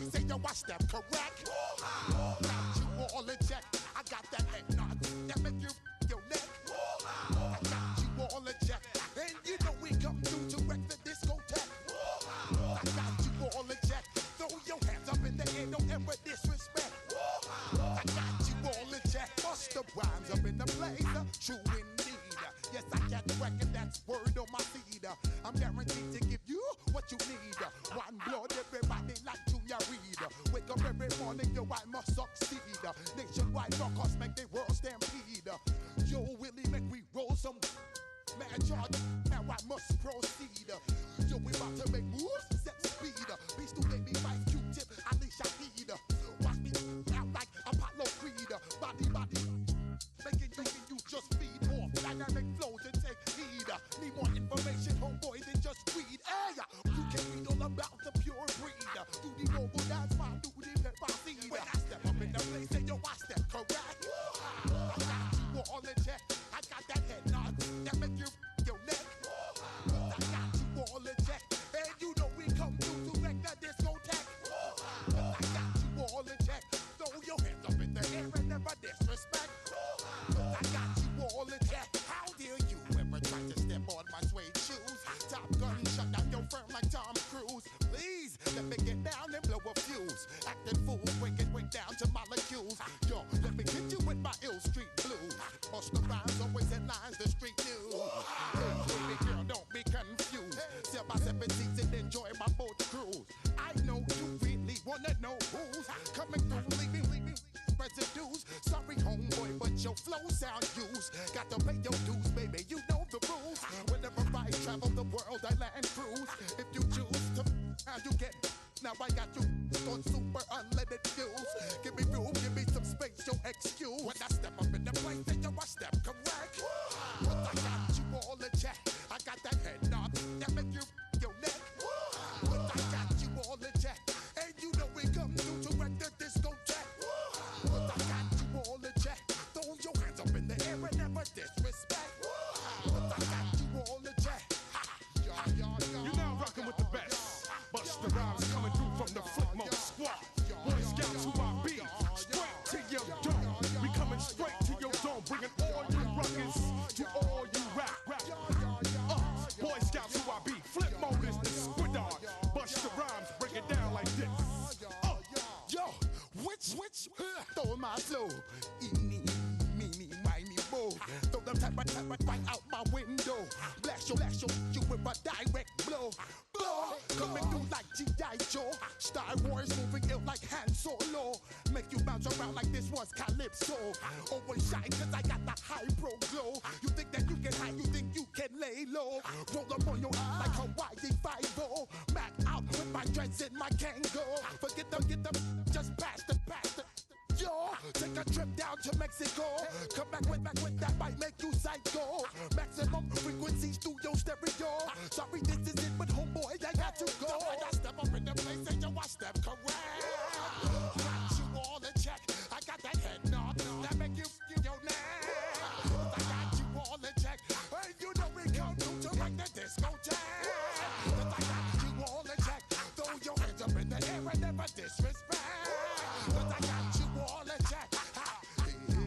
place, say yo, I step correct. Got you all in check. I got that head nod that make you your neck. I got you all in check. And you know we come through to wreck the discotheque. I got you all in check. Throw your hands up in the air, don't ever disrespect. I got you all in check. Bust the rhymes up in the place, true indeed. Yes, I get reckon that's word on my feed. I'm guaranteed to give you what you need. One blood, everybody like Junior Reed. Wake up every morning, yo, I must succeed. Nationwide rockers make the world stampede. Yo, Willie, make we roll some mad charge. Now I must proceed. Yo, we about to make moves, set speed. Beast to baby, Vice Q-tip, Alicia Heed. Watch me out like Apollo Creed. Body, making you just feed off dynamic flows and take heed. Need more information, homeboy, than just read. Hey, you can read all about the pure breed. Do the noble dance, my duty, let my seed. When I step up in the place, say yo, I step correct. I got you all in check. I got that head nod that make you your neck. I got you all in check. And you know we come through to wreck the discotheque. I got you all in check. Throw your hands up in the air and never disrespect. I got you all in check. How dare you ever try to step on my suede shoes? Top Gun shut down your firm like Tom Cruise. Please let me get down and blow a fuse. Acting fool, break down to molecules. Yo, let me hit you with my ill street blues. Bust the rhymes, always headlines, the street news. Hey, baby girl, don't be confused. Sail by 7 seats and enjoy my boat cruise. I know you really wanna know who's coming through, leaving residues. Sorry, homeboy, but your flow sound used. Got to pay your dues, baby, you know the rules. Whenever I travel the world, I land cruise. If you choose to, how you get. Now I got you on super unleaded fuels. Give me room, give me some space, your excuse. When I step up in the place, then yo, I step correct. But I got you all in check. I got that head nod that make you your neck. But I got you all in check. And you know we come through to wreck the discotheque. But I got you all in check. Throw your hands up in the air and never disrespect. But I got you all in check. You're now rocking with the best. Bust the rhymes coming through from the Flipmode squad. Boy Scouts who I be. Straight to your dome. We coming straight to your dome. Bringing all you rockers to all you rap. Boy Scouts who I be. Flipmode is the squidard. Bust the rhymes, break it down like this. Yo, which, throw my flow. Eeny, meeny, miny, mo. Throw them type right out my window. Blast you with a direct blow. Coming through like G.I. Joe. Star Wars moving ill like Han Solo. Make you bounce around like this was Calypso. Always shine cause I got the high pro glow. You think that you can hide, you think you can lay low. Roll up on your eye like Hawaii 5-0. Mac out with my dreads and my Kango. Forget them, just pass the. Yo, take a trip down to Mexico. Come back with that might make you psycho. Maximum frequencies through your stereo. Sorry, this is it, but homeboy, I got to go. I step up in the place and yo, I step correct. Got you all in check. I got that head nod that make you your neck. I got you all in check. And you know we come through to wreck the discotheque. I got you all in check. Throw your hands up in the air and never disrespect. I got you all in check. Hey, yo,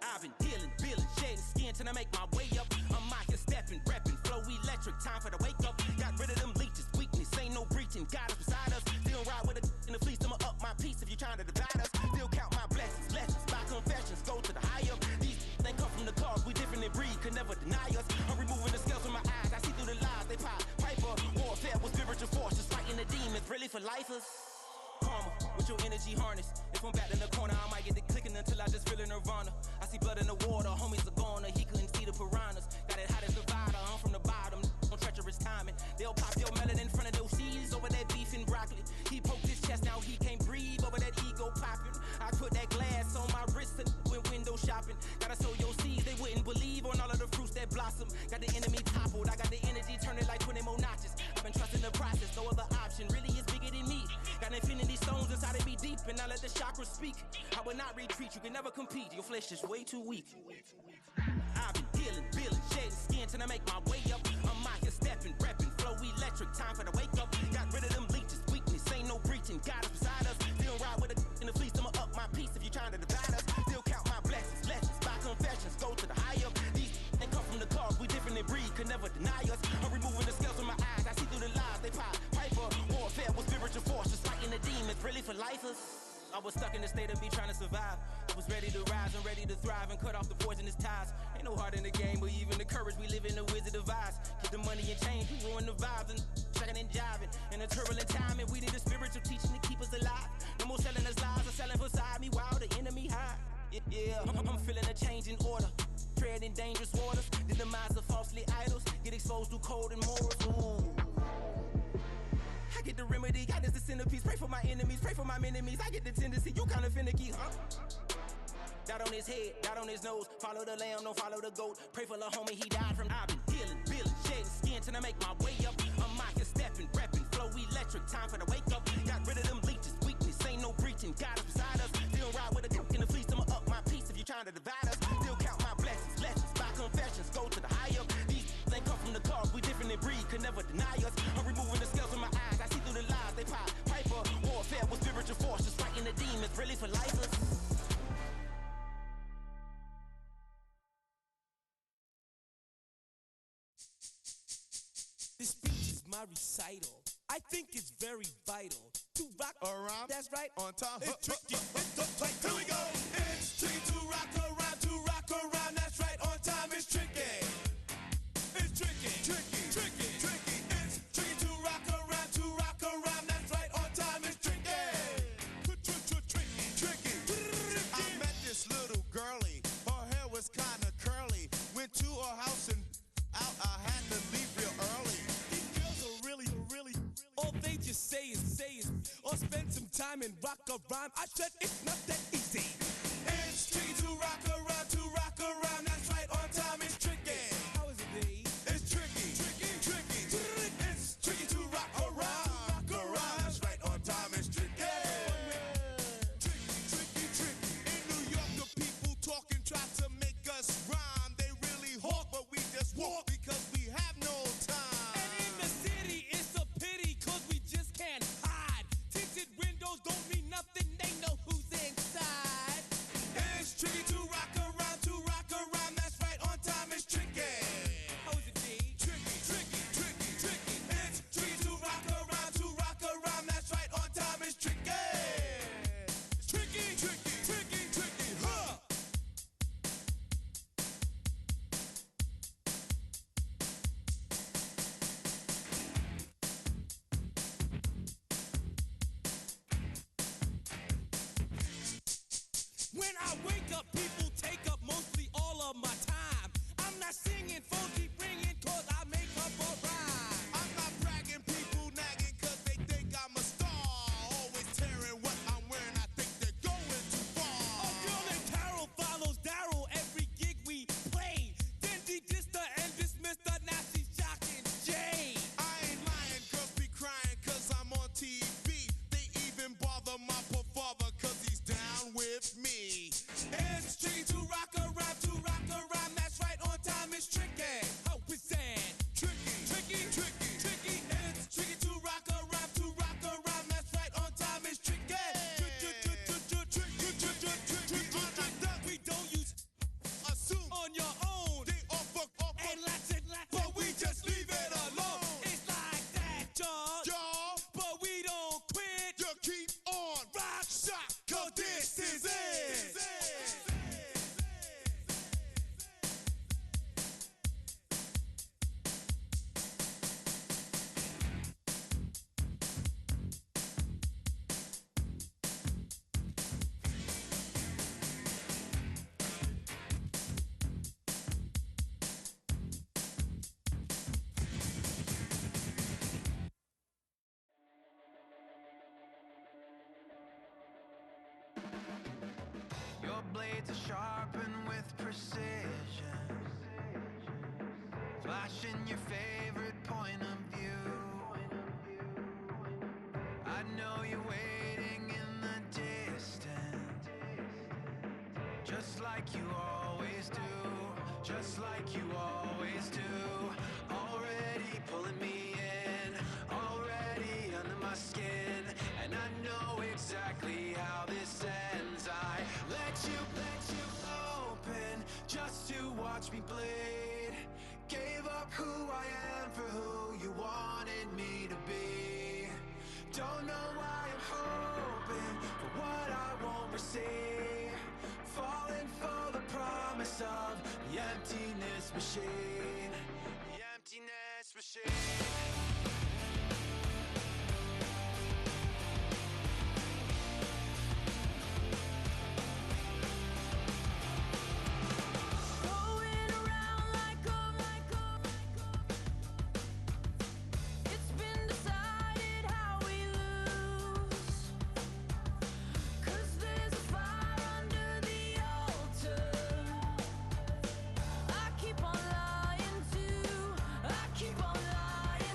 I've been dealing, shedding skin till I make my way up. I'm out here stepping, repping, flow electric, time for the wake up. Got rid of them leeches, weakness, ain't no breaching. God is beside us, still ride with a in the fleece. I'ma up my piece if you trying to divide us. Still count my blessings, lessons, my confessions, go to the high up. These they come from the cause, we different in breed, could never deny us. I'm removing the scales from my eyes, I see through the lies they pop. Piper, warfare with spiritual force, just fighting the demons, really for lifers. Karma, with your energy harness. If I'm back in the corner, I might get it clicking until I just feel a nirvana. I see blood in the water, homies are gone, he couldn't see the piranhas. Got it hot as Nevada, I'm from the bottom, on treacherous timing. They'll pop your melon in front of those seeds over that beef and broccoli. He poked his chest, now he can't breathe over that ego popping. I put that glass on my wrist and went window shopping. deep and I let the chakras speak. I will not retreat, you can never compete. Your flesh is way too weak. I've been healing, feeling, shedding skin till I make my way up. I'm out here stepping, repping, flow electric, time for the wake up. Got rid of them leeches, weakness, ain't no breaching. God is beside us, still ride with a in the fleece. I'ma up my piece if you trying to divide us. Still count my blessings, lessons, by confessions, go to the higher. These they come from the cause, we different in breed, could never deny us. I'm removing the scales from my eyes, I see through the lies, they pop. Piper, warfare with spiritual forces, fighting the demons, really for lifers. I was stuck in the state of me trying to survive. I was ready to rise and ready to thrive and cut off the poisonous ties. Ain't no heart in the game, but even the courage we live in the wizard of Oz. Get the money and change, we ruin the vibes and checking and jiving. In a turbulent time, and we need a spiritual teaching to keep us alive. No more selling us lies or selling beside me while the enemy hide. Yeah, I'm feeling a change in order. Treading dangerous waters, the demise of falsely idols. Get exposed through code and morals. Ooh. I get the remedy, God is the centerpiece. Pray for my enemies, pray for my enemies. I get the tendency, you kinda finicky, huh? Dot on his head, dot on his nose. Follow the lamb, don't follow the goat. Pray for the homie, he died from. I've been healing, feeling, shedding skin till I make my way up. I'm out here stepping, repping, flow electric, time for the wake up. Got rid of them leeches, weakness, ain't no breaching. God is beside us, still ride with a cook in the fleece. I'ma up my piece if you trying to divide us. Still count my blessings, lessons, by confessions, go to the higher. These they come from the cause, we different in breed, could never deny us. I'm removing the scales from my eyes, I see through the lies, they pop. Piper, warfare with spiritual forces, fighting the demons, really for lifers. This speech is my recital. I think it's very vital to rock around. That's right. On time. It's tricky. It's like Here we go. It's tricky to rock around. That's right. On time. It's tricky. It's tricky. Tricky. Tricky. Tricky. It's tricky to rock around. That's right. On time. It's tricky. Tricky. I met this little girlie. Her hair was kinda curly. Went to her house and out. I had to leave real early. These girls are really. All they just say is, or spend some time and rock a rhyme. I said it's not that easy. It's tricky to rock around. That's right, on time it's tricky. How is it, B? It's tricky. Tricky. It's tricky to rock around. That's right, on time it's tricky. Tricky. In New York, the people talking try to make us rhyme. They really hawk, but we just walk because we have no time. And in the city, it's a pity, cause we just can't hide. Tinted windows don't mean nothing, they know who's inside. It's tricky to rock around. That's right, on time it's tricky. How is it, D? Tricky. It's tricky to rock around. That's right, on time it's tricky. Tricky. Huh. When I wake up, people take up mostly all of my time. I'm not singing, phone keep ringing, cause I make up a rhyme. I'm not bragging, people nagging cause they think I'm a star. Always tearing what I'm wearing, I think they're going too A far. girl named Carol follows Daryl every gig we play. Then she dissed her and dismissed her, now she's shocking Jay. I ain't lying, girls be crying cause I'm on TV. They even bother my poor father cause he's down with me. It's tricky to rock around. That's right, on time it's tricky. How is that? Tricky. It's tricky to rock around. That's right, on time it's tricky. We don't use Assume on your own. they all fuck up, And lots but we just leave it alone. It's like that, y'all. Y'all, But we don't quit. you keep on Rock, shock, cause this is it. Your blades are sharpened with precision, flashing your favorite point of view. I know you're waiting in the like you always do, just like you always do. Already pulling me in, already under my skin, and I know exactly how this ends. I let you open just to watch me bleed. Gave up who I am for who you wanted me to be. Don't know why I'm hoping for what I won't receive. Falling for the promise of the emptiness machine. The emptiness machine. Going around like a it's been decided how we lose. 'Cause there's a fire under the altar. I keep on lying to, I keep on lying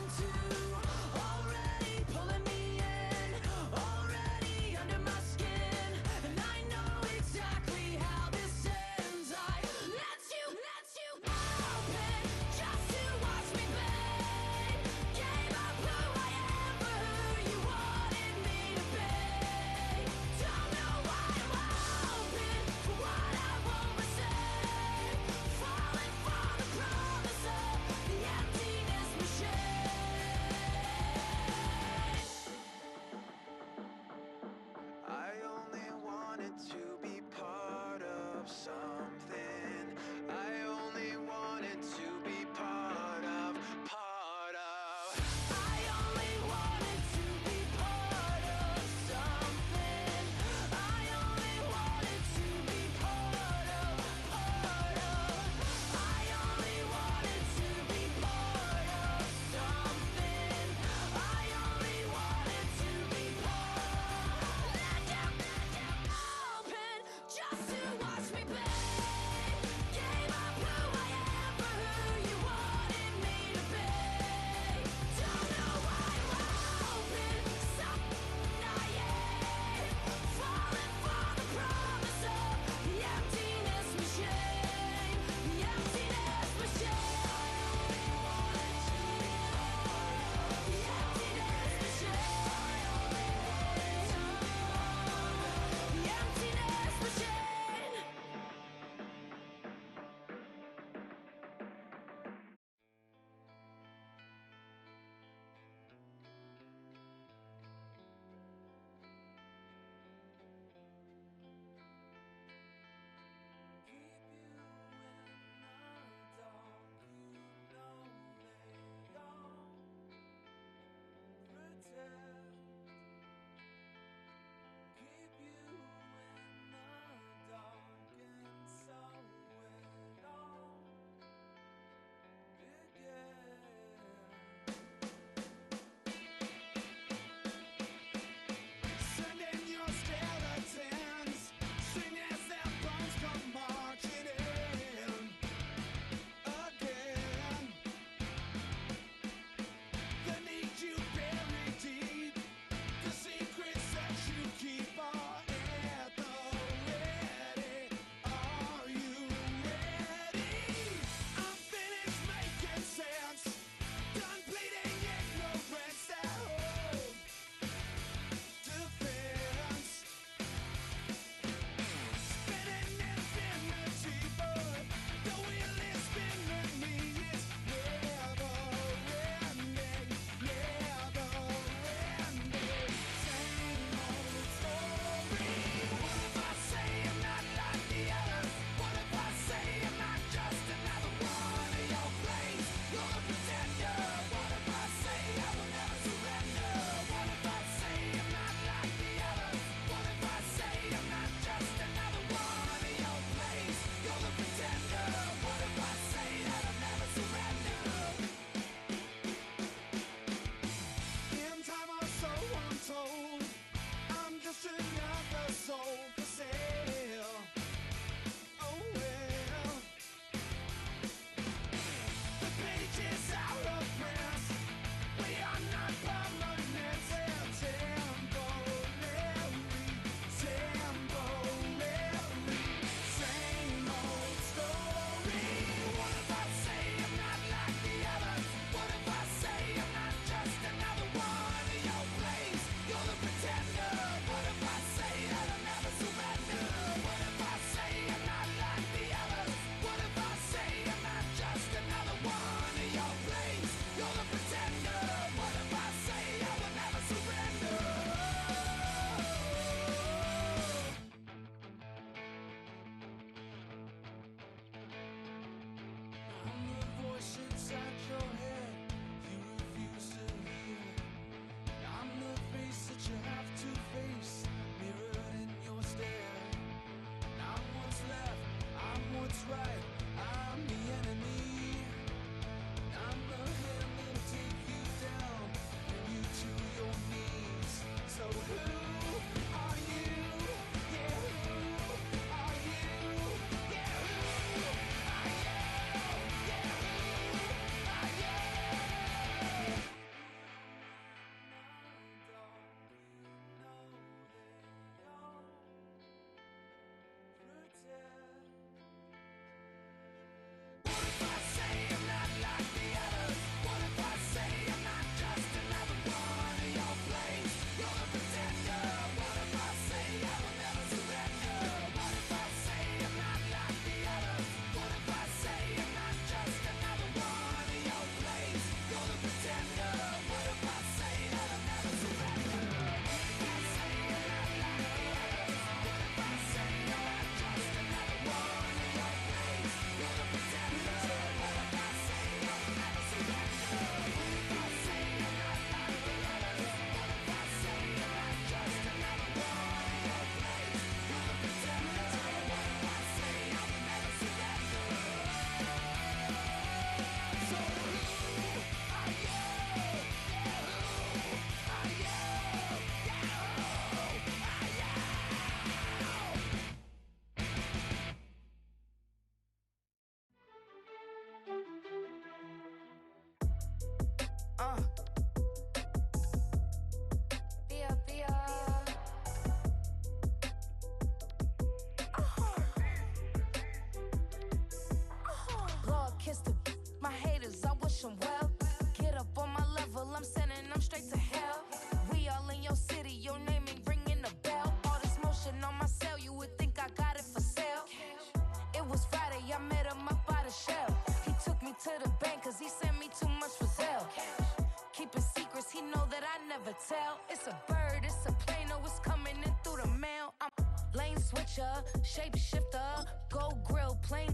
switcher, shapeshifter, go grill, plain,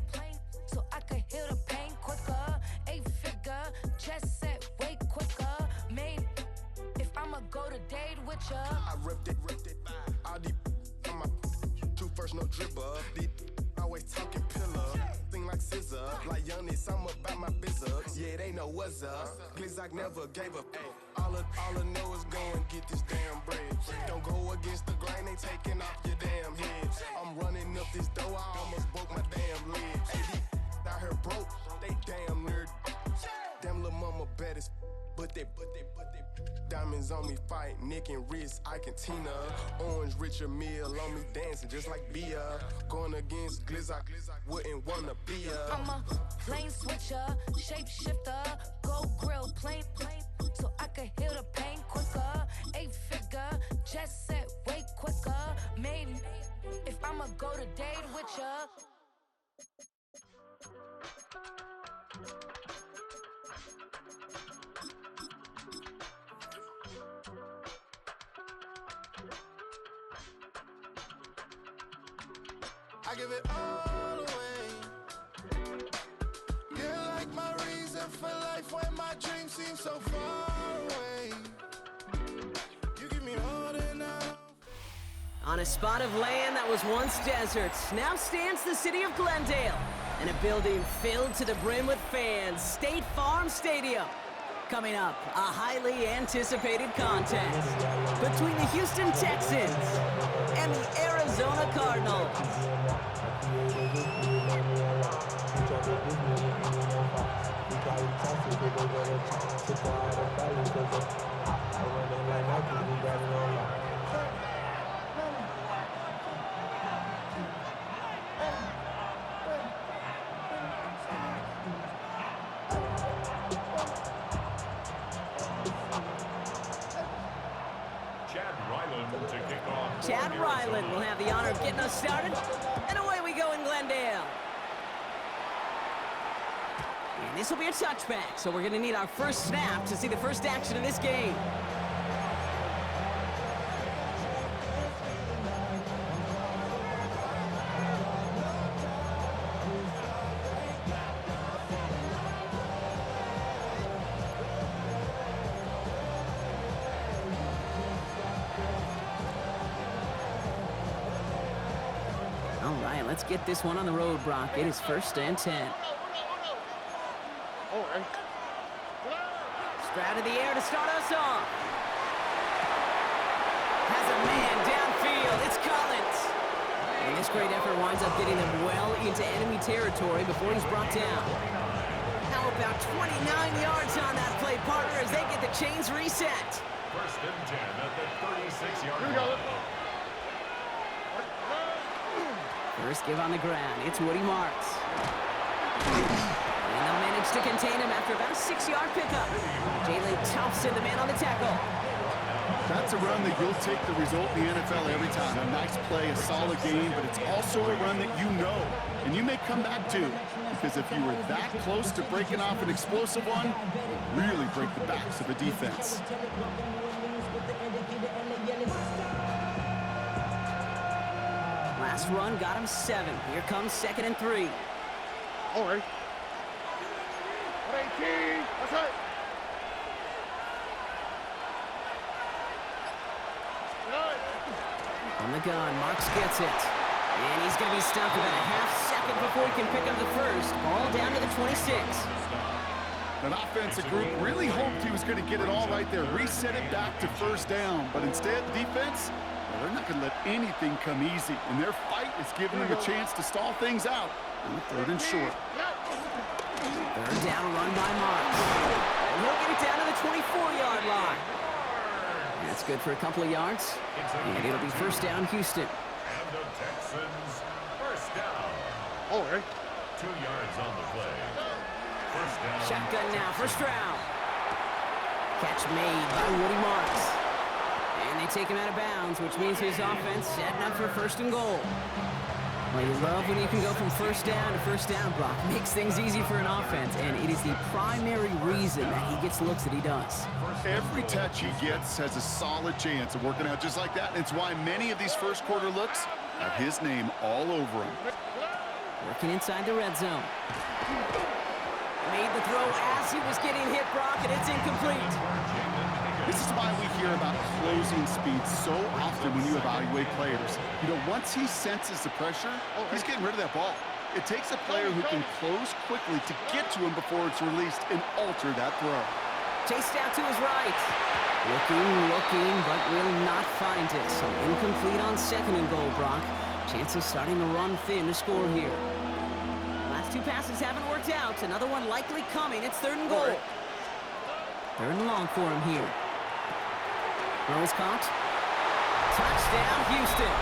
so I could heal the pain quicker. 8-figure, chest set way quicker. Made if I'ma go to date with ya. I ripped it. All these on my two first, no dribble. These always talking pillar. Thing like scissor. Like youngest, I'm about my business. Yeah, they know what's up. Glizzock never gave up. All I know is go and get this damn bread. Don't go against the grain, they taking off your damn head. I'm running up this door, I almost broke my damn leg. Hey, these out here broke, they damn nerd. Damn little mama bad as but they diamonds on me fight, neck and wrist, I can Tina. Orange Richard Mill on me dancing just like Bia. Going against Glizzock, wouldn't wanna be a. I'm a lane switcher, shapeshifter, go grill, plain, so I could heal the pain quicker. 8-figure, chest set way quicker. Maybe if I'ma go to date with ya. I give it all away. You're like my reason for life when my dreams seem so far away. You give me all that now. On a spot of land that was once desert, now stands the city of Glendale, and a building filled to the brim with fans, State Farm Stadium. Coming up, a highly anticipated contest between the Houston Texans and the Arizona Cardinals. Chad Ryland will have the honor of getting us started, and away we go in Glendale. And this will be a touchback, so we're going to need our first snap to see the first action of this game. All right, let's get this one on the road, Brock. It is 1st and 10. Stroud in the air to start us off. Has a man downfield. It's Collins. And this great effort winds up getting them well into enemy territory before he's brought down. How about 29 yards on that play, partner, as they get the chains reset. 1st and 10 at the 36-yard line. First give on the ground. It's Woody Marks. And they'll manage to contain him after about a 6-yard pickup. Jalen Thompson, the man on the tackle. That's a run that you'll take the result in the NFL every time. A nice play, a solid game, but it's also a run that you know, and you may come back to. Because if you were that close to breaking off an explosive one, it will really break the backs of a defense. Last run got him 7. Here comes 2nd and 3. All right. 118. That's right. On the gun, Marks gets it. And he's going to be stumped about a half second before he can pick up the first. Ball down to the 26. An offensive group really hoped he was going to get it all right there, reset it back to 1st down. But instead, defense, well, they're not going to let anything come easy. And their fight is giving them a chance to stall things out on 3rd and short. 3rd down, run by Marks. And he'll get it down to the 24-yard line. That's good for a couple of yards. And it'll be 1st down, Houston. And the Texans, 1st down. All right. 2 yards on the play. 1st down. Shotgun now for Stroud. Catch made by Woody Marks. And they take him out of bounds, which means his offense setting up for 1st and goal. Well, you love when you can go from 1st down to 1st down, Brock. Makes things easy for an offense, and it is the primary reason that he gets looks that he does. Every touch he gets has a solid chance of working out just like that. And it's why many of these first quarter looks Got his name all over him. Working inside the red zone. Made the throw as he was getting hit, Brock, and it's incomplete. This is why we hear about closing speed so often when you evaluate players. You know, once he senses the pressure, he's getting rid of that ball. It takes a player who can close quickly to get to him before it's released and alter that throw. Chased out to his right. Looking, but will not find it. So incomplete on 2nd and goal, Brock. Chances starting to run thin to score here. Last 2 passes haven't worked out. Another one likely coming. It's 3rd and goal. 3rd and long for him here. Throw is caught. Touchdown, Houston.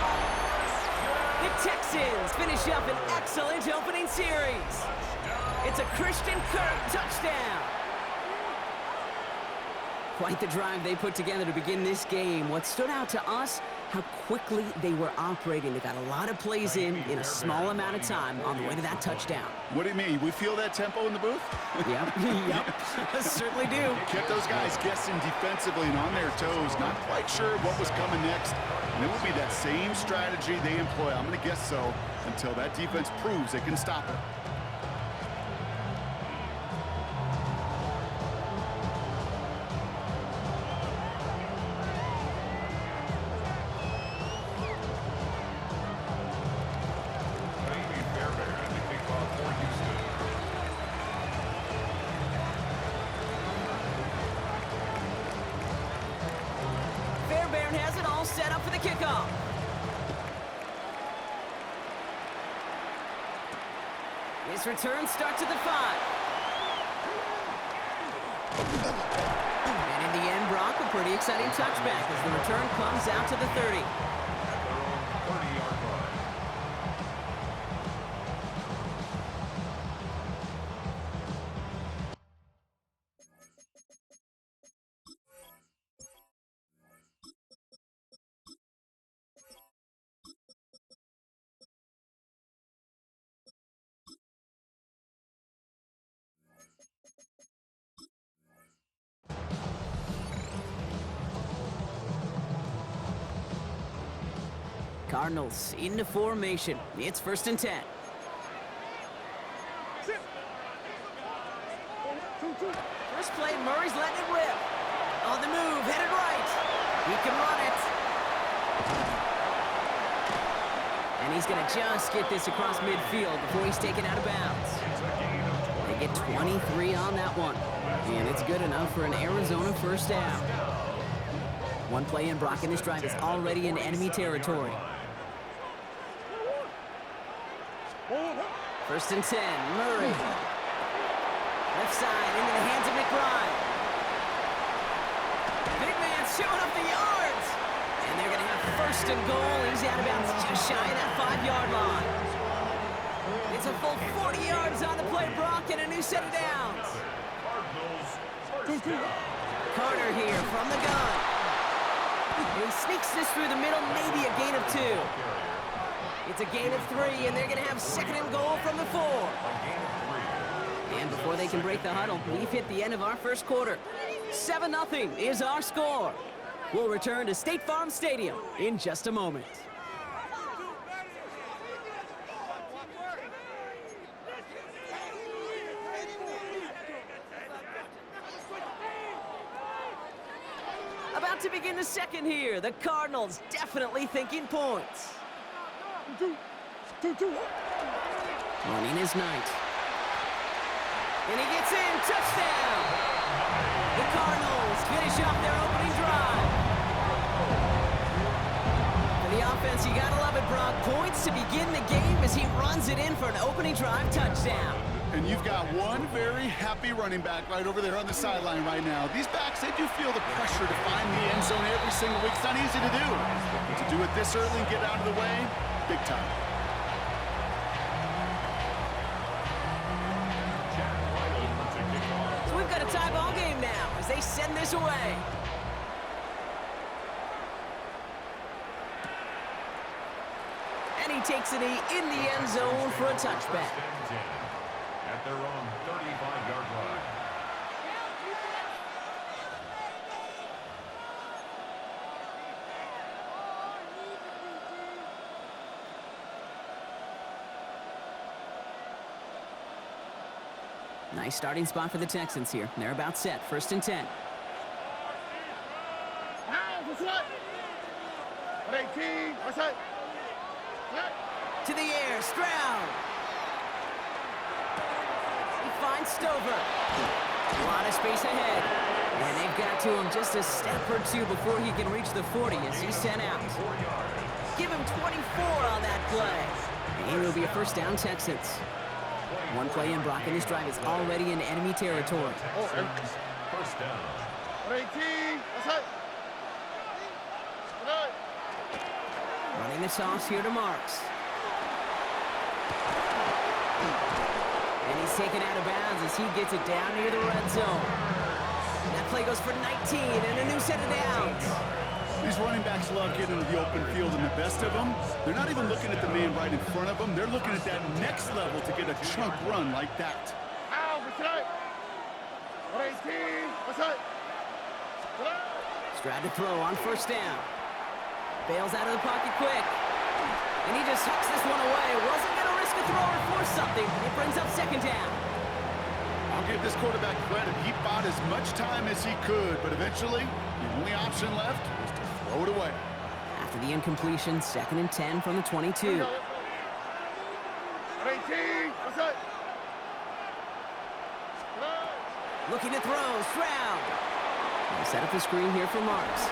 The Texans finish up an excellent opening series. It's a Christian Kirk touchdown. Quite the drive they put together to begin this game. What stood out to us, how quickly they were operating. They got a lot of plays in a small amount of time on the way to that touchdown. What do you mean? We feel that tempo in the booth? Yep, certainly do. Kept those guys guessing defensively and on their toes, not quite sure what was coming next. And it will be that same strategy they employ, I'm going to guess so, until that defense proves they can stop it. Has it all set up for the kickoff. His return starts at the 5. And in the end, Brock, a pretty exciting touchback as the return comes out to the 30. Cardinals into formation. It's 1st and 10. First play, Murray's letting it rip. On the move, headed right. He can run it. And he's going to just get this across midfield before he's taken out of bounds. They get 23 on that one. And it's good enough for an Arizona first down. One play in, Brock, and this drive is already in enemy territory. 1st and 10, Murray. Left side into the hands of McBride. Big man showing up the yards. And they're going to have 1st and goal. He's out of bounds just shy of that 5-yard line. It's a full 40 yards on the play, Brock, and a new set of downs. Carter here from the gun. He sneaks this through the middle, maybe a gain of 2. It's a gain of 3, and they're going to have 2nd and goal from the 4. And before they can break the huddle, we've hit the end of our first quarter. 7-0 is our score. We'll return to State Farm Stadium in just a moment. About to begin the second here. The Cardinals definitely thinking points. Running is Knight. And he gets in. Touchdown! The Cardinals finish off their opening drive. For the offense, you gotta love it, Brock. Points to begin the game as he runs it in for an opening drive touchdown. And you've got one very happy running back right over there on the sideline right now. These backs, they do feel the pressure to find the end zone every single week. It's not easy to do. But to do it this early and get out of the way, big time. So we've got a tie ball game now as they send this away. And he takes it in the end zone for a touchback. At their own 35-yard line. Nice starting spot for the Texans here. They're about set. 1st and 10. To the air, Stroud. He finds Stover. A lot of space ahead. And they've got to him just a step or two before he can reach the 40 as he's sent out. Give him 24 on that play. And it'll be a 1st down, Texans. One play in, Brock, and this drive is already in enemy territory. 1st down. Running the toss here to Marks. And he's taken out of bounds as he gets it down near the red zone. That play goes for 19 and a new set of downs. These running backs love getting into the open field, and the best of them, they're not even looking at the man right in front of them. They're looking at that next level to get a chunk run like that. Stroud to throw on 1st down. Bails out of the pocket quick. And he just hucks this one away. Wasn't going to risk a throw or force something. It brings up 2nd down. I'll give this quarterback credit. He bought as much time as he could, but eventually, the only option left was to throw it away. After the incompletion, 2nd and 10 from the 22. Looking to throw, Stroud. They set up the screen here for Marks.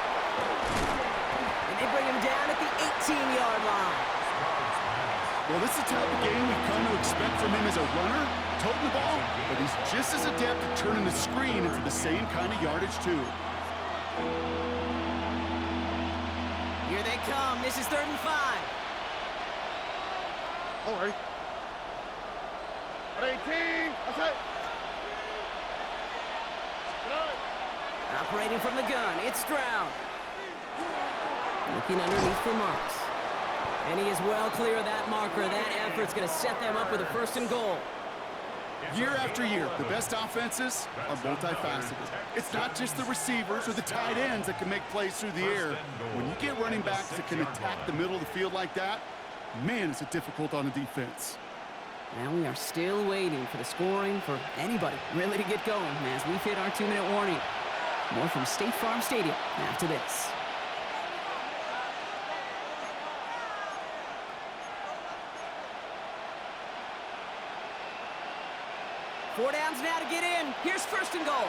And they bring him down at the 18-yard line. Well, this is the type of game we've come to expect from him as a runner, toting the ball, but he's just as adept at turning the screen into the same kind of yardage, too. Here they come. This is 3rd and 5. All right. 18, that's it. Operating from the gun, it's Stroud. Looking underneath for Marks. And he is well clear of that marker. That effort's going to set them up with a 1st and goal. Year after year, the best offenses are multifaceted. It's not just the receivers or the tight ends that can make plays through the air. When you get running backs that can attack the middle of the field like that, man, is it difficult on the defense. Now we are still waiting for the scoring for anybody really to get going as we've hit our 2-minute warning. More from State Farm Stadium after this. Four downs now to get in. Here's 1st and goal.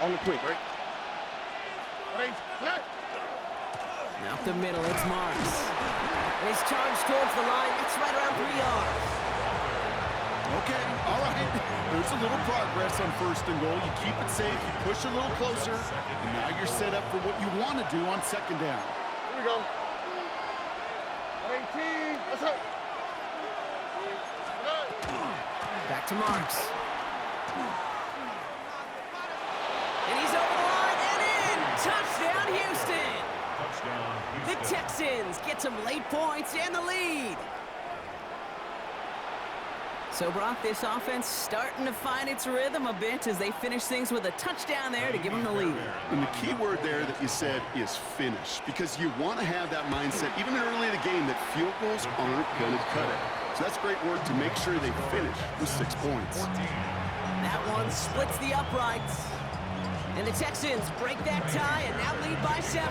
On the quick, right? Up the middle, it's Marks. And he's charged towards the line. It's right around 3 yards. Okay, all right. There's a little progress on 1st and goal. You keep it safe, you push a little closer, and now you're set up for what you want to do on 2nd down. Here we go. 18, let's go. Back to Marks. And he's over the line and in! Touchdown, Houston! The Texans get some late points and the lead. So, Brock, this offense starting to find its rhythm a bit as they finish things with a touchdown there to give them the lead. And the key word there that you said is finish, because you want to have that mindset, even early in the game, that field goals aren't going to cut it. So that's great work to make sure they finish with 6 points. That one splits the uprights. And the Texans break that tie and now lead by 7.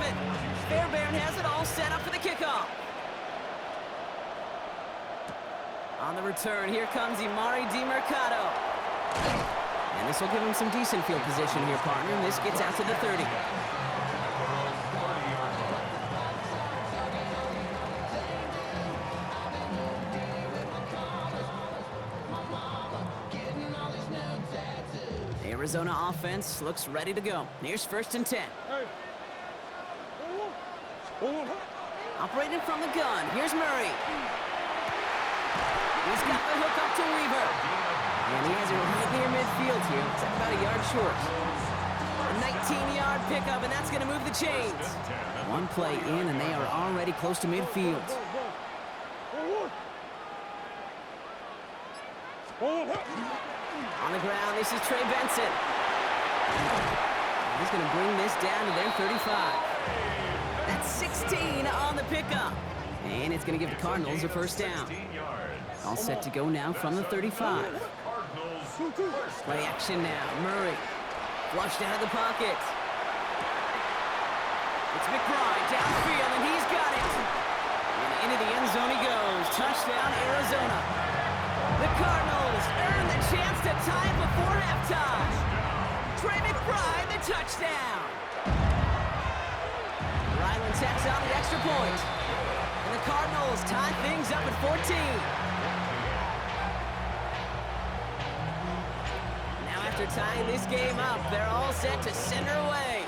Fairbairn has it all set up for the kickoff. On the return, here comes Imari DiMercado. And this will give him some decent field position here, partner. And this gets out to the 30. Arizona offense looks ready to go. Here's 1st and 10. Operating from the gun. Here's Murray. He's got the hook up to Weaver. And he has it right near midfield here. It's about a yard short. A 19-yard pickup, and that's going to move the chains. One play in, and they are already close to midfield. On the ground, this is Trey Benson. He's going to bring this down to their 35. That's 16 on the pickup. And it's going to give the Cardinals a first down. All set to go now from the 35. Play action now. Murray flushed out of the pocket. It's McBride downfield, and he's got it. And into the end zone he goes. Touchdown, Arizona. The Cardinals earn the chance to tie it before halftime. Trey McBride, the touchdown. Ryland tacks on the extra point. And the Cardinals tie things up at 14. Now after tying this game up, they're all set to send her away.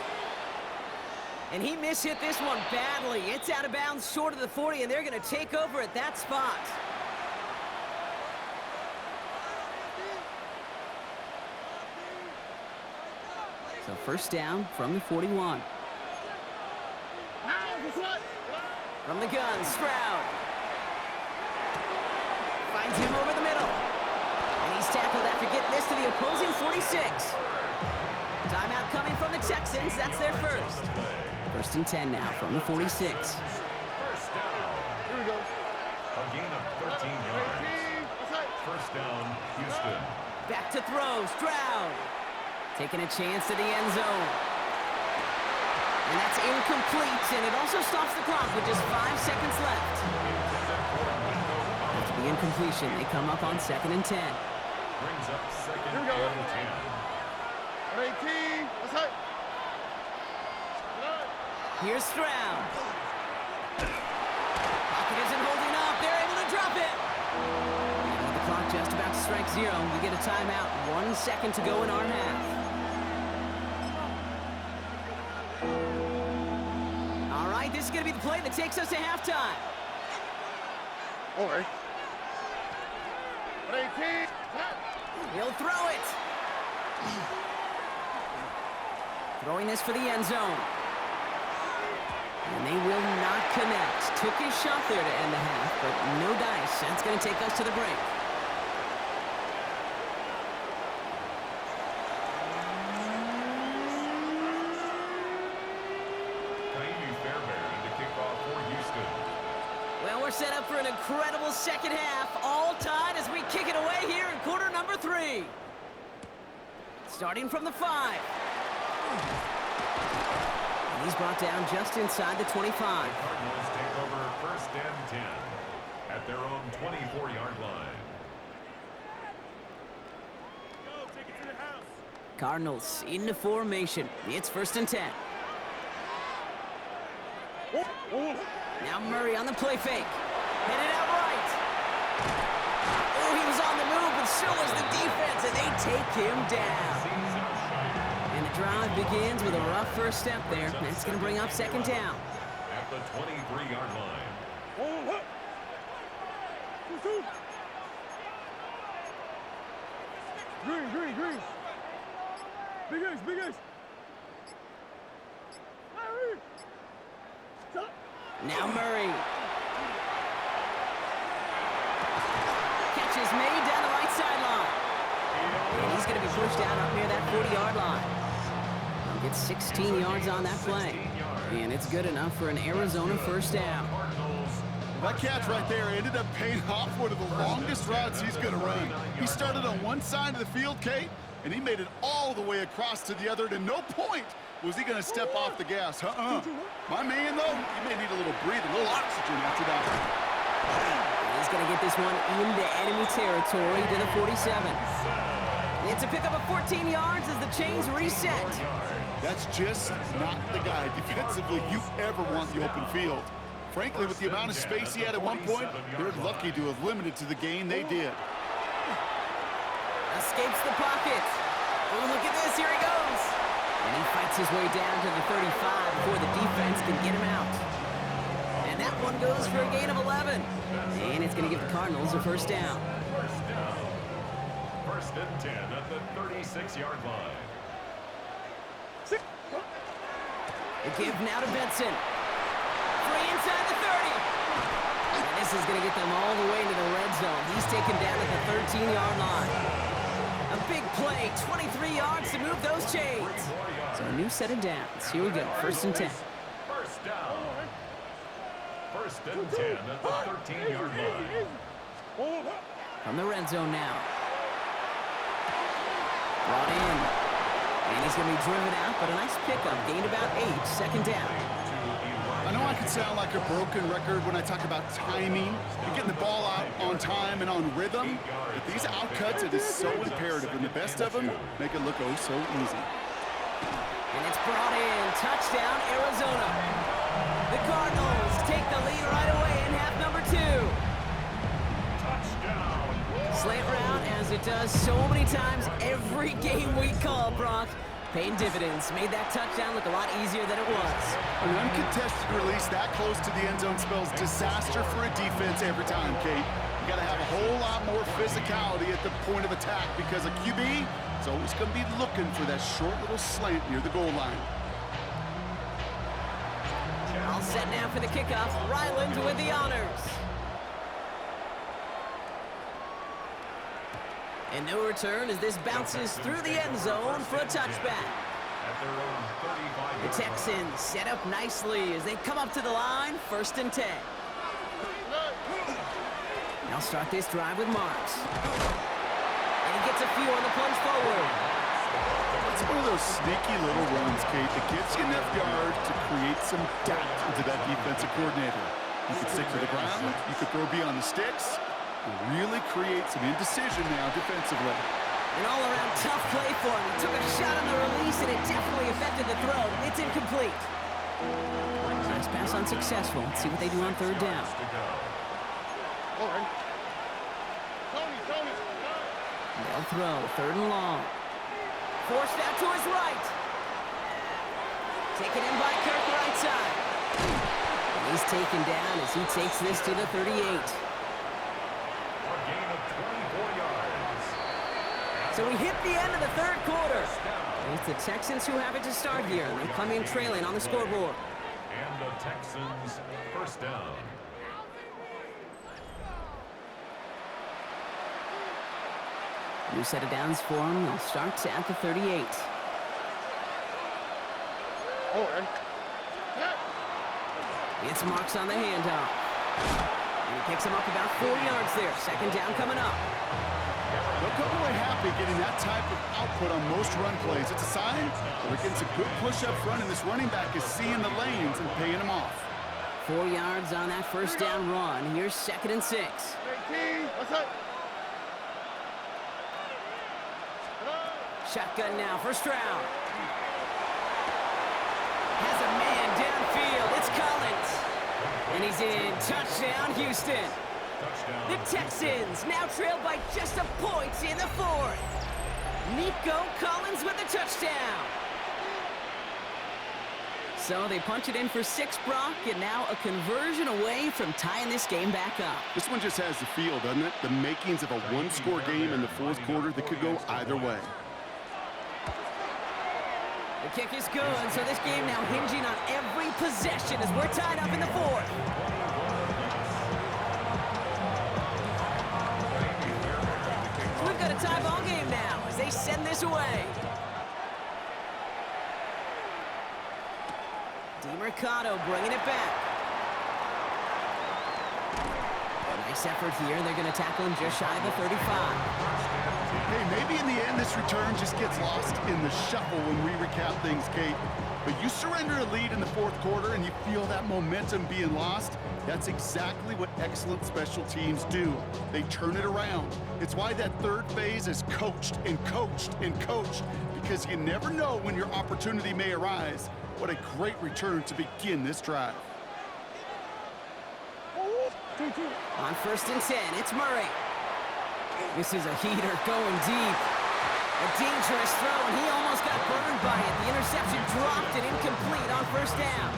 And he mishit this one badly. It's out of bounds short of the 40, and they're going to take over at that spot. So first down from the 41. From the gun, Stroud. Finds him over the middle. And he's tackled after getting this to the opposing 46. Timeout coming from the Texans. That's their first. First and 10 now from the 46. First down. Here we go. A gain of 13 yards. First down, Houston. Back to throw, Stroud. Taking a chance to the end zone. And that's incomplete, and it also stops the clock with just 5 seconds left. After the incompletion, they come up on 2nd and 10. Brings up 2nd and 10. 18. Let's hit. Here's Stroud. Pocket isn't holding up. They're able to drop it. And with the clock just about to strike 0, we get a timeout. 1 second to go in our half. All right, this is going to be the play that takes us to halftime. All right. 18. He'll throw it. Throwing this for the end zone. And they will not connect. Took his shot there to end the half, but no dice. That's going to take us to the break. Well, we're set up for an incredible second half. All tied as we kick it away here in quarter number 3. Starting from the 5. And he's brought down just inside the 25. Cardinals take over first and 10 at their own 24-yard line. Cardinals into formation. It's first and 10. Now Murray on the play fake. Headed out right. Oh, he was on the move, but so was the defense, and they take him down. And the drive begins with a rough first step there. That's going to bring up second down. At the 23-yard line. Green. Big Ace. Now Murray. Catch is made down the right sideline. And he's going to be pushed out up near that 40-yard line. He'll get 16 yards on that play. And it's good enough for an Arizona first down. That catch right there ended up paying off one of the longest routes he's going to run. He started on one side of the field, Kate, and he made it all the way across to the other. And at no point was he going to step off the gas. My man, though, he may need a little breather, a little oxygen after that. He's going to get this one into enemy territory to the 47. It's a pickup of 14 yards as the chains reset. That's just not the guy defensively you ever want the open field. Frankly, with the amount of space he had at one point, they're lucky to have limited to the gain they did. Escapes the pocket. Oh, look at this. Here he goes. And he fights his way down to the 35 before the defense can get him out. And that one goes for a gain of 11. And it's going to give the Cardinals a first down. First and 10 at the 36-yard line. The give now to Benson. Free inside the 30. And this is going to get them all the way into the red zone. He's taken down at the 13-yard line. A big play, 23 yards to move those chains. So a new set of downs. Here we go, first and 10. First down. First and 10 at the 13-yard line. From the red zone now. Brought in. And he's going to be driven out, but a nice pickup. Gained about 8, second down. I know I can sound like a broken record when I talk about timing and getting the ball out on time and on rhythm, but these outcuts, it is so imperative, and the best of them make it look oh so easy. And it's brought in. Touchdown, Arizona. The Cardinals take the lead right away in half number 2. Slant route, as it does so many times every game we call, Brock. Paying dividends. Made that touchdown look a lot easier than it was. An uncontested release that close to the end zone spells disaster for a defense every time, Kate. You got to have a whole lot more physicality at the point of attack because a QB is always going to be looking for that short little slant near the goal line. All set now for the kickoff. Ryland with the honors. And no return as this bounces through the end zone for a touchback. The Texans set up nicely as they come up to the line, 1st and 10. They'll start this drive with Marks. And he gets a few on the plunge forward. It's one of those sneaky little runs, Kate, that gives you enough yards to create some doubt into that defensive coordinator. You could stick to the ground, you could throw beyond the sticks, and really create some indecision now defensively. An all-around tough play for him. He took a shot on the release, and it definitely affected the throw. It's incomplete. Nice pass unsuccessful. Let's see what they do on 3rd down. They'll throw, 3rd and long. Forced out to his right. Taken in by Kirk right side. And he's taken down as he takes this to the 38. So we hit the end of the 3rd quarter. It's the Texans who have it to start here. They come in trailing on the scoreboard. And the Texans, 1st down. New set of downs for them. They'll start at the 38. It's Marks on the handoff. And he picks him up about 4 yards there. 2nd down coming up. They'll come away happy getting that type of output on most run plays. It's a sign that they're getting some good push up front, and this running back is seeing the lanes and paying them off. 4 yards on that 1st down run. Here's 2nd and 6. Shotgun now, 1st round. Has a man downfield. It's Collins. And he's in. Touchdown, Houston. The Texans now trail by just a point in the 4th. Nico Collins with the touchdown. So they punch it in for 6, Brock, and now a conversion away from tying this game back up. This one just has the feel, doesn't it? The makings of a one-score game in the 4th quarter that could go either way. The kick is good, so this game now hinging on every possession as we're tied up in the 4th. So we've got a tie ball game now as they send this away. DeMercado bringing it back. Nice effort here. They're going to tackle him just shy of the 35. Hey, maybe in the end this return just gets lost in the shuffle when we recap things, Kate. But you surrender a lead in the 4th quarter and you feel that momentum being lost. That's exactly what excellent special teams do. They turn it around. It's why that 3rd phase is coached and coached and coached, because you never know when your opportunity may arise. What a great return to begin this drive. On 1st and 10, it's Murray. This is a heater going deep. A dangerous throw, and he almost got burned by it. The interception dropped and incomplete on 1st down.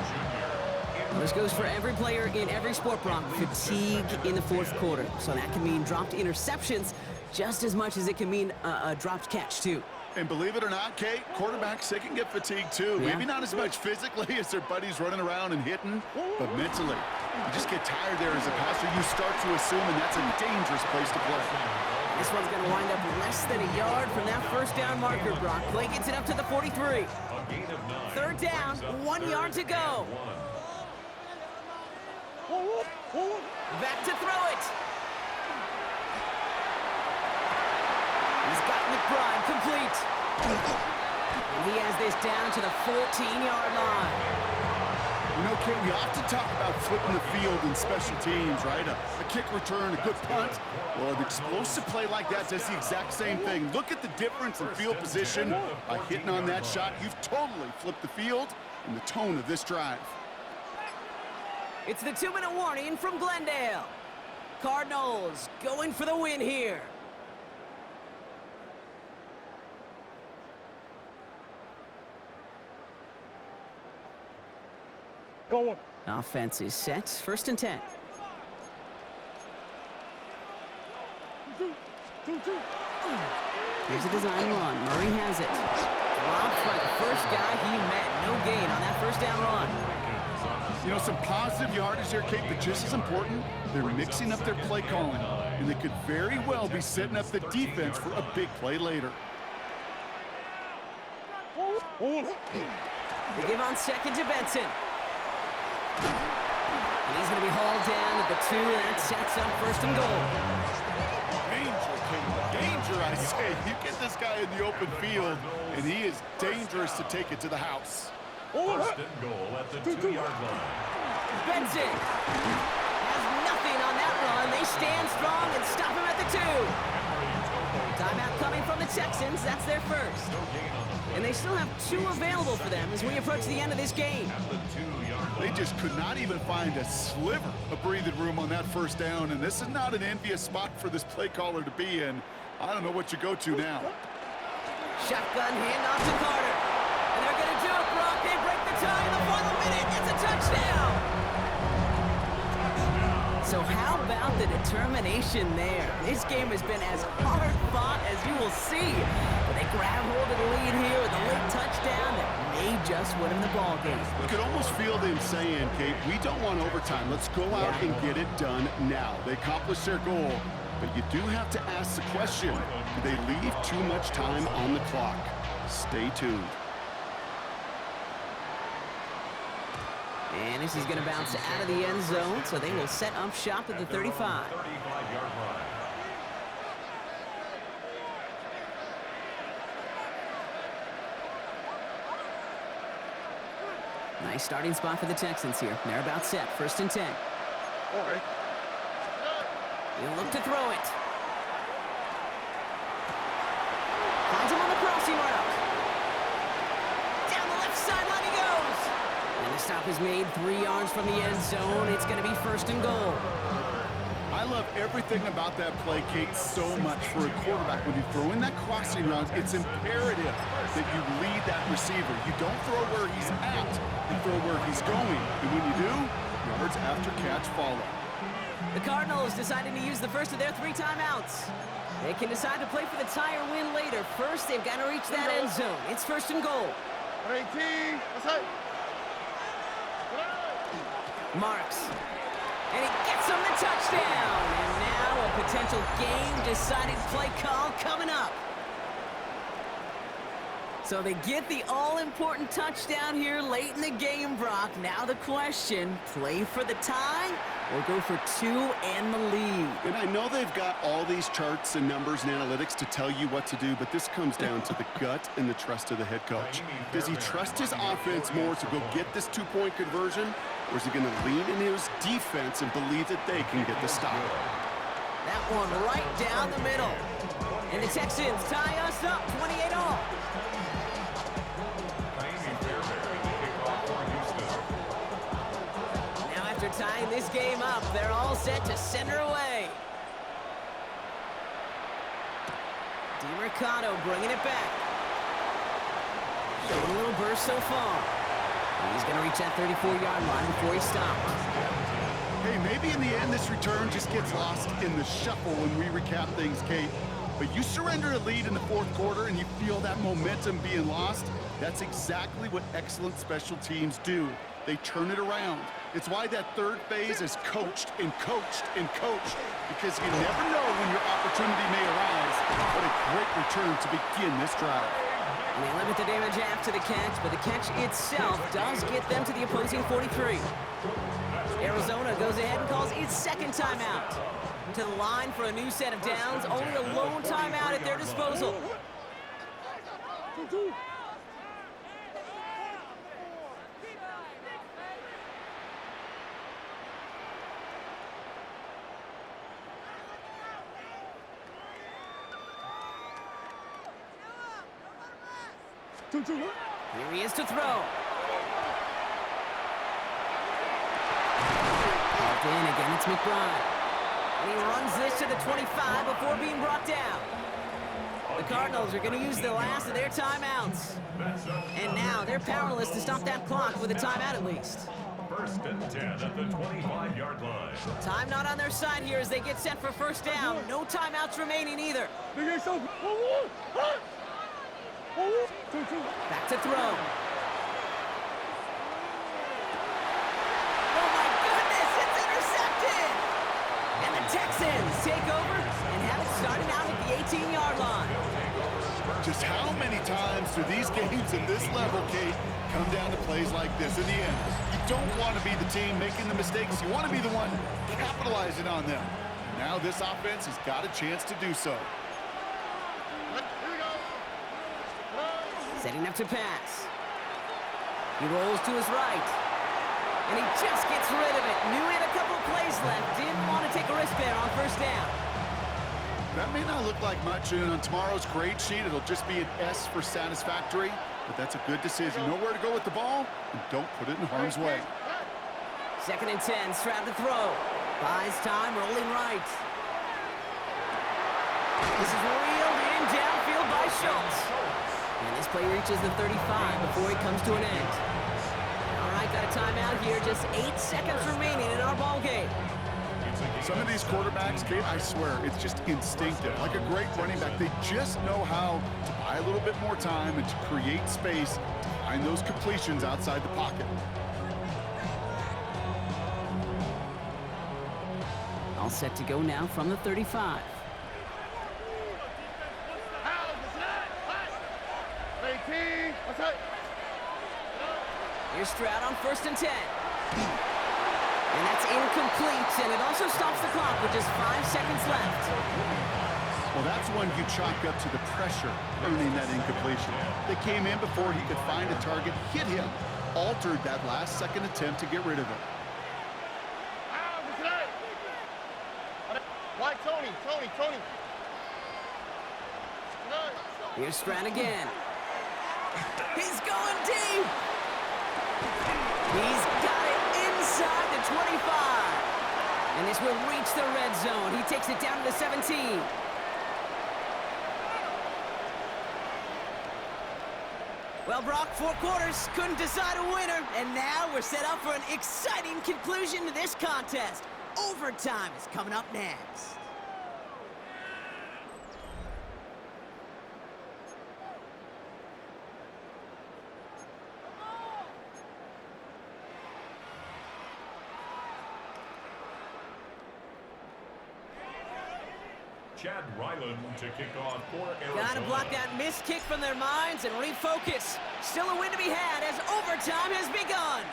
Well, this goes for every player in every sport, Brock. Fatigue in the 4th quarter. So that can mean dropped interceptions just as much as it can mean a dropped catch, too. And believe it or not, Kate, quarterbacks, they can get fatigued too. Yeah. Maybe not as much physically as their buddies running around and hitting, but mentally. You just get tired there as a passer. You start to assume, and that's a dangerous place to play. This one's going to wind up less than a yard from that 1st down marker, Brock. Play gets it up to the 43. 3rd down, 1 yard to go. Back to throw it. He's got McBride complete. And he has this down to the 14-yard line. You know, Kate, we often talk about flipping the field in special teams, right? A kick return, a good punt. Well, an explosive play like that does the exact same thing. Look at the difference in field position. By hitting on that shot, you've totally flipped the field and the tone of this drive. It's the 2-minute warning from Glendale. Cardinals going for the win here. Going. Offense is set. 1st and 10. Here's a design run. Murray has it. Dropped by the first guy he met. No gain on that 1st down run. You know, some positive yardage there, Kate, but just as important, they're mixing up their play calling, and they could very well be setting up the defense for a big play later. They give on 2nd to Benson. And he's going to be hauled down at the 2, and that sets up 1st and goal. Danger, Kate. Danger, I say. You get this guy in the open field, and he is dangerous to take it to the house. 1st and goal at the 2-yard line. Benson has nothing on that run. They stand strong and stop him at the 2. Timeout coming from the Texans. That's their 1st. And they still have 2 available for them as we approach the end of this game. They just could not even find a sliver of breathing room on that 1st down, and this is not an envious spot for this play caller to be in. I don't know what you go to now. Shotgun handoff to Carter. And they're going to do it, Brock. They break the tie in the final minute. It's a touchdown. So how about the determination there? This game has been as hard fought as you will see. But they grab hold of the lead here with a late touchdown that may just win them the ball game. You could almost feel them saying, Kate, we don't want overtime. Let's go out and get it done now. They accomplished their goal, but you do have to ask the question, do they leave too much time on the clock? Stay tuned. And this is going to bounce out of the end zone, so they will set up shop at the 35. 35-yard line. Nice starting spot for the Texans here. They're about set. 1st and 10. All right. He'll look to throw it. Finds him on the crossing route. Down the left sideline he goes. And the stop is made 3 yards from the end zone. It's going to be 1st and goal. I love everything about that play, Kate, so much for a quarterback. When you throw in that crossing route, it's imperative that you lead that receiver. You don't throw where he's at, you throw where he's going. And when you do, yards after catch follow. The Cardinals deciding to use the first of their 3 timeouts. They can decide to play for the tie or win later. First, they've got to reach that end zone. It's 1st and goal. 18. Let's hit. Marks. And he gets him the touchdown. And now a potential game-deciding play call coming up. So they get the all-important touchdown here late in the game, Brock. Now the question, play for the tie or go for 2 and the lead? And I know they've got all these charts and numbers and analytics to tell you what to do, but this comes down to the gut and the trust of the head coach. Does he trust his offense more to go get this 2-point conversion, or is he going to lean in his defense and believe that they can get the stop? That one right down the middle. And the Texans tie us up 28-all. Now after tying this game up, they're all set to send her away. DiMercato bringing it back. Showing a little burst so far. He's going to reach that 34-yard line before he stops. Hey, maybe in the end this return just gets lost in the shuffle when we recap things, Kate. But you surrender a lead in the 4th quarter and you feel that momentum being lost. That's exactly what excellent special teams do. They turn it around. It's why that 3rd phase is coached and coached and coached, because you never know when your opportunity may arise. What a great return to begin this drive. And they limit the damage after the catch, but the catch itself does get them to the opposing 43. Arizona goes ahead and calls its second timeout. To the line for a new set of downs, only a lone timeout at their disposal. Here he is to throw. Called in again, it's McBride. And he runs this to the 25 before being brought down. The Cardinals are going to use the last of their timeouts. And now they're powerless to stop that clock with a timeout at least. First and 10 at the 25-yard line. Time not on their side here as they get set for first down. No timeouts remaining either. Back to throw. Oh my goodness, it's intercepted! And the Texans take over and have it starting out at the 18-yard line. Just how many times do these games in this level, Kate, come down to plays like this? In the end, you don't want to be the team making the mistakes. You want to be the one capitalizing on them. Now this offense has got a chance to do so. Setting up to pass. He rolls to his right. And he just gets rid of it. Knew he had a couple plays left. Didn't want to take a risk there on first down. That may not look like much, and on tomorrow's grade sheet, it'll just be an S for satisfactory, but that's a good decision. Know where to go with the ball, and don't put it in harm's way. Second and 10, Stroud to throw. Buys time, rolling right. This is reeled in downfield by Schultz. And this play reaches the 35 before it comes to an end. All right, got a timeout here. Just 8 seconds remaining in our ball game. Some of these quarterbacks, Kate, I swear, it's just instinctive. Like a great running back, they just know how to buy a little bit more time and to create space to find those completions outside the pocket. All set to go now from the 35. Here's Stroud on first and 10. And that's incomplete, and it also stops the clock with just 5 seconds left. Well, that's one you chalk up to the pressure earning that incompletion. They came in before he could find a target, hit him, altered that last second attempt to get rid of it. Tony. Here's Stroud again. He's going deep. He's got it inside the 25. And this will reach the red zone. He takes it down to the 17. Well, Brock, 4 quarters couldn't decide a winner. And now we're set up for an exciting conclusion to this contest. Overtime is coming up next. Chad Ryland to kick off for Arizona. Gotta block that missed kick from their minds and refocus. Still a win to be had as overtime has begun.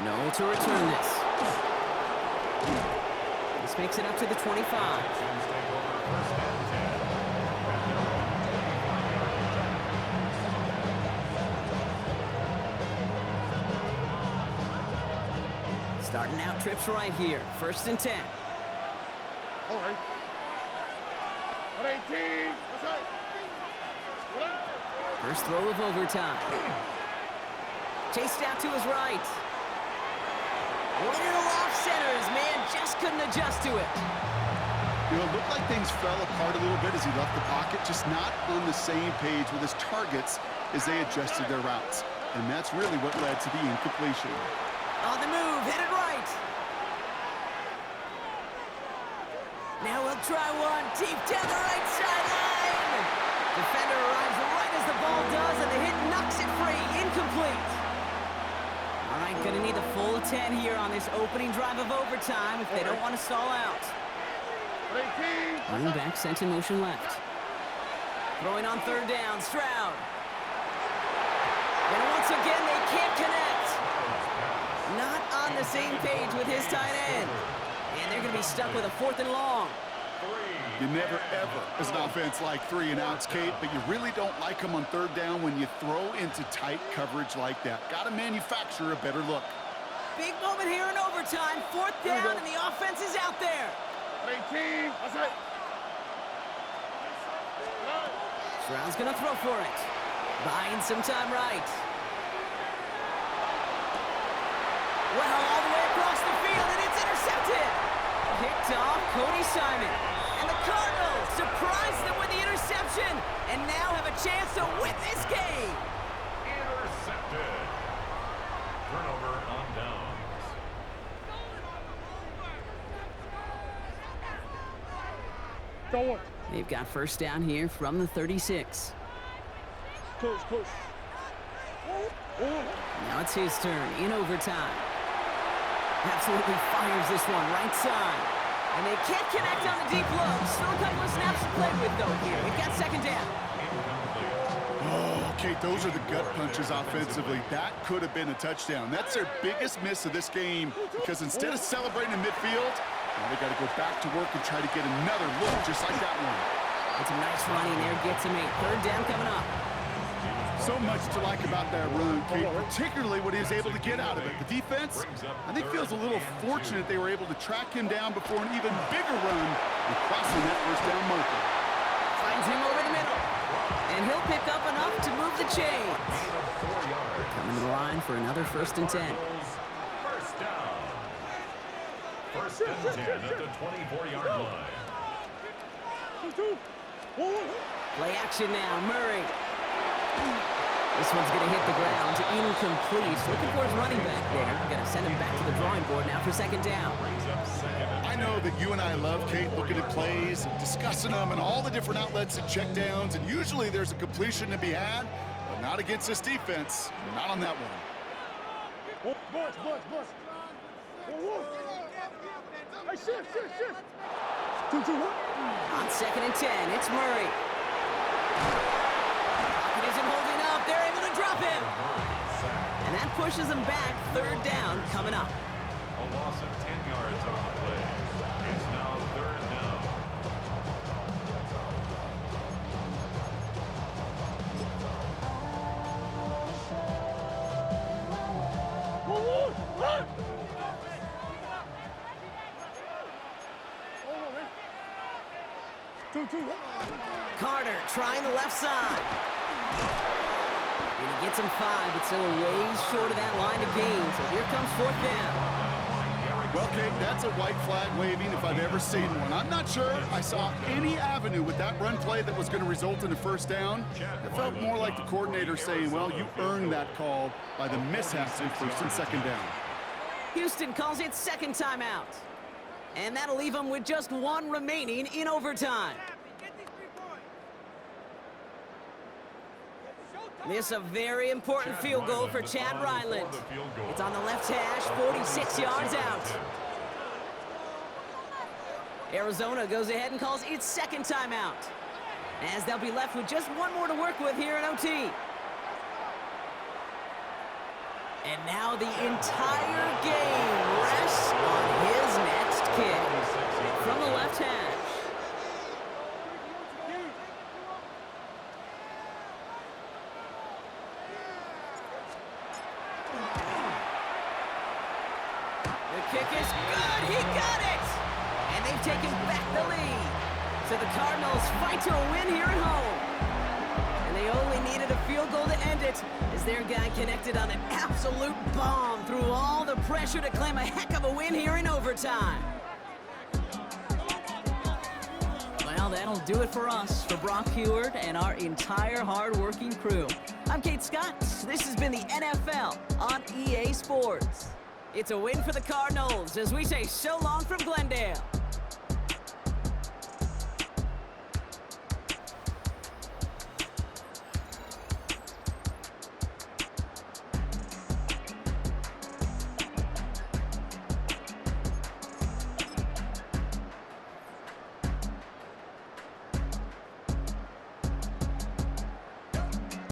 No to return this. This makes it up to the 25. Starting out trips right here. First and 10. All right. 18. First throw of overtime. Chased out to his right. Little off center. His man just couldn't adjust to it. You know, it looked like things fell apart a little bit as he left the pocket, just not on the same page with his targets as they adjusted their routes. And that's really what led to the incompletion. On the move, headed right. Now we'll try one deep down the right sideline. Defender arrives right as the ball does, and the hit knocks it free. Incomplete. All right, gonna need the full 10 here on this opening drive of overtime if they don't want to stall out. Running back sent in motion left. Throwing on third down, Stroud. the same page with his tight end. And they're going to be stuck with a 4th and long. You never, ever, as an offense, like 3 and outs, Kate, but you really don't like them on 3rd down when you throw into tight coverage like that. Got to manufacture a better look. Big moment here in overtime. 4th down, and the offense is out there. 18. That's it. Stroud's going to throw for it. Buying some time right. Well, all the way across the field, and it's intercepted. Picked off Cody Simon. And the Cardinals surprise them with the interception and now have a chance to win this game. Intercepted. Turnover on downs. They've got 1st down here from the 36. Close. Now it's his turn in overtime. Absolutely fires this one right side. And they can't connect on the deep low. Still a couple of snaps to play with, though, here. We've got 2nd down. Oh, Kate, those are the gut punches offensively. That could have been a touchdown. That's their biggest miss of this game because instead of celebrating in midfield, now they got to go back to work and try to get another look just like that one. It's a nice running there. Gets him 8. 3rd down coming up. So much to like about that run, Kate, particularly what he was able to get out of it. The defense, I think, feels a little fortunate they were able to track him down before an even bigger run and crossing that 1st down marker. Finds him over the middle. And he'll pick up enough to move the chains. Coming to the line for another 1st and 10. 1st down. 1st and 10 at the 24-yard line. Play action now, Murray. This one's going to hit the ground. Incomplete. Looking for his running back there. Going to send him back to the drawing board now for 2nd down. I know that you and I love, Kate, looking at plays and discussing them and all the different outlets and checkdowns, and usually there's a completion to be had, but not against this defense. Not on that one. Hey, shift. On 2nd and 10, it's Murray. He isn't holding up. They're able to drop him. And that pushes him back. 3rd down coming up. A loss of 10 yards on the play. It's now 3rd down. Carter trying the left side. And he gets him 5, but still a ways short of that line of gain. So here comes 4th down. Well, Kate, that's a white flag waving if I've ever seen one. I'm not sure I saw any avenue with that run play that was going to result in a 1st down. It felt more like the coordinator saying, well, you earned that call by the mishaps in 1st and 2nd down. Houston calls it 2nd timeout. And that'll leave him with just 1 remaining in overtime. This is a very important field goal for Chad Ryland. It's on the left hash, 46 yards out. Arizona goes ahead and calls its 2nd timeout, as they'll be left with just 1 more to work with here in OT. And now the entire game rests on his next kick from the left hash. The kick is good. He got it. And they've taken back the lead. So the Cardinals fight to a win here at home. And they only needed a field goal to end it, as their guy connected on an absolute bomb through all the pressure to claim a heck of a win here in overtime. Well, that'll do it for us, for Brock Heward and our entire hard-working crew. I'm Kate Scott. This has been the NFL on EA Sports. It's a win for the Cardinals as we say so long from Glendale.